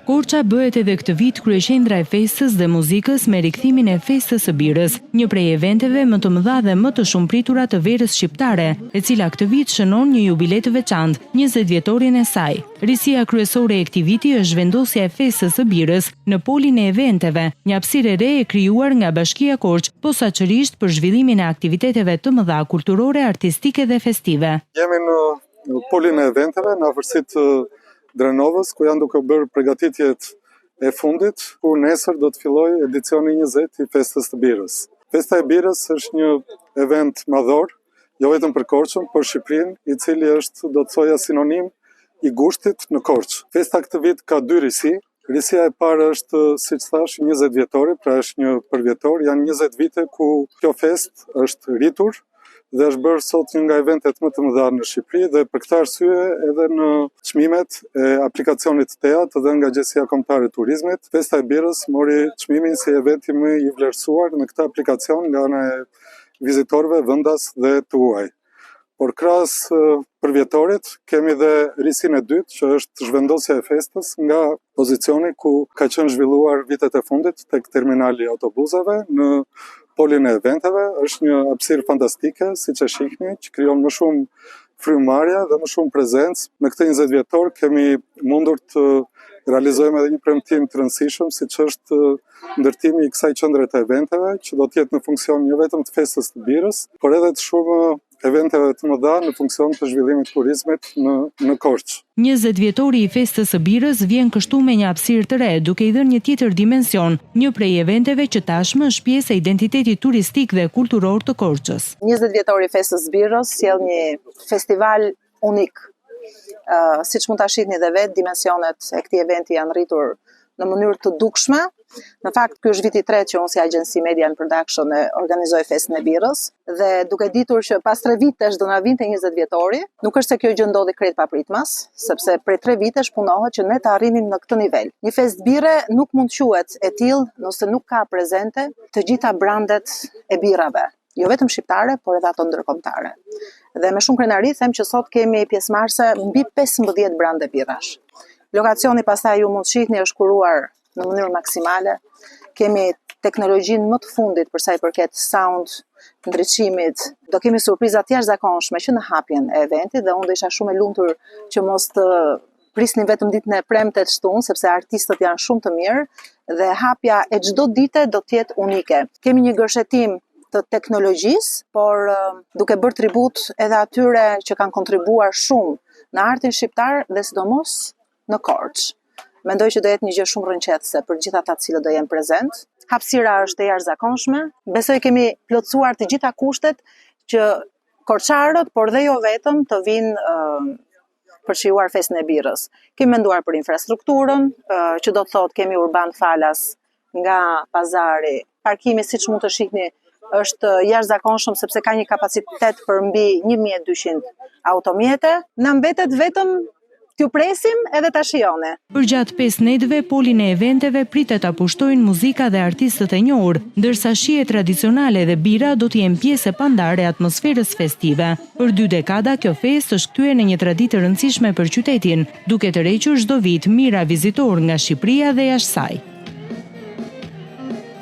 Korça bëhet edhe këtë vit kryeqendra e festës dhe muzikës me rikthimin e Festës së Birës, një prej eventeve më të mëdha dhe më të shumëpritura të verës shqiptare, e cila këtë vit shënon një jubilej të veçantë, 20 vjetorin e saj. Risia kryesore e këtij viti është vendosja e Festës së Birës në polin e eventeve, një hapësirë e re e krijuar nga Bashkia Korç, posaçërisht për zhvillimin e aktiviteteve të mëdha kulturore, artistike dhe festive. Jemi në polin e eventeve, në afërsitë Drenovës, ku janë duke bërë përgatitjet e fundit, ku nesër do të fillojë edicioni 20 i Festës së Birës. Festa e Birës është një event madhor, jo vetëm për Korçën, por Shqipërinë, i cili është, do të thoja, sinonim i gushtit në Korçë. Festa këtë vit ka dy risi. Risia e parë është, siç thash, 20 vjetori, pra është një përvjetor, janë 20 vite ku kjo fest është rritur dhe është bërë sot një nga eventet më të mëdha në Shqipëri dhe për këtë arsye edhe në çmimet e aplikacionit TEAT dhe nga Agjencia Kombëtare e Turizmit, Festa e Birës mori çmimin si eventi më i vlerësuar në këtë aplikacion nga ana e vizitorëve vendas dhe të huaj. Por krahas përvjetorit kemi dhe risin e dytë, që është zhvendosja e festës nga pozicioni ku ka qenë zhvilluar vitet e fundit tek terminali i autobusave në polin e eventeve. Është një hapësirë fantastike, siç e shihni, që krijon më shumë frymëmarrje dhe më shumë prezencë. Me këtë 20 vjetor kemi mundur të realizojmë edhe një premtim të rëndësishëm, siç është ndërtimi i kësaj qendre të eventeve, që do të jetë në funksion jo vetëm të Festës së Birës, por edhe të shumë eventeve të mëdha në funksion të zhvillimit të turizmit në Korçë. 20 vjetori i Festës së Birës vjen kështu me një hapësirë të re, duke i dhënë një tjetër dimension, një prej eventeve që tashmë është pjesë e identitetit turistik dhe kulturor të Korçës. 20 vjetori i Festës së Birës sjell një festival unik. Siç mund ta shihni edhe vetë, dimensionet e këtij eventi janë rritur në mënyrë të dukshme. Në fakt, ky është viti i tretë që unë si agjenci Media and Production organizoj Festën e Birës dhe duke ditur që pas 3 vitesh do na vinte 20 vjetori, nuk është se kjo gjë ndodhi krejt papritmas, sepse prej 3 vitesh punohet që ne të arrinim në këtë nivel. Një festë bire nuk mund quhet e tillë nëse nuk ka prezente të gjitha brandet e birrave, jo vetëm shqiptare, por edhe ato ndërkombëtare. Dhe me shumë krenari them që sot kemi pjesëmarrëse mbi 15 brande birrash. Lokacioni pastaj ju mund shihni është kuruar në mënyrë maksimale. Kemi teknologjinë më të fundit për sa i përket sound, ndriçimit. Do kemi surpriza të jashtëzakonshme që në hapjen e eventit dhe unë do isha shumë e lumtur që mos të prisni vetëm ditën e premte të shtunë, sepse artistët janë shumë të mirë dhe hapja e çdo dite do të jetë unike. Kemi një gërshetim të teknologjisë, por duke bërë tribut edhe atyre që kanë kontribuar shumë në artin shqiptar dhe sidomos në Korçë. Mendoj që do jetë një gjë shumë rënqetëse për gjithë ata të cilët do jenë prezent. Hapësira është e jashtëzakonshme. Besoj kemi plotësuar të gjitha kushtet që korçarët, por dhe jo vetëm, të vinë për shijuar Festën e Birës. Kemi menduar për infrastrukturën, që do të thotë kemi urban falas nga pazari. Parkimi, siç mund të shihni, është jashtëzakonshëm sepse ka një kapacitet për mbi 1200 automjete. Na mbetet vetëm t'ju presim edhe ta shijoni. Përgjatë 5 netëve, polin e eventeve pritet ta pushtojnë muzika dhe artistët e njohur, ndërsa shihet tradicionale dhe bira do të jenë pjesë e pandare e atmosferës festive. Për 2 dekada kjo festë është kthyer në një traditë e rëndësishme për qytetin, duke tërhequr çdo vit mijëra vizitorë nga Shqipëria dhe jashtë saj.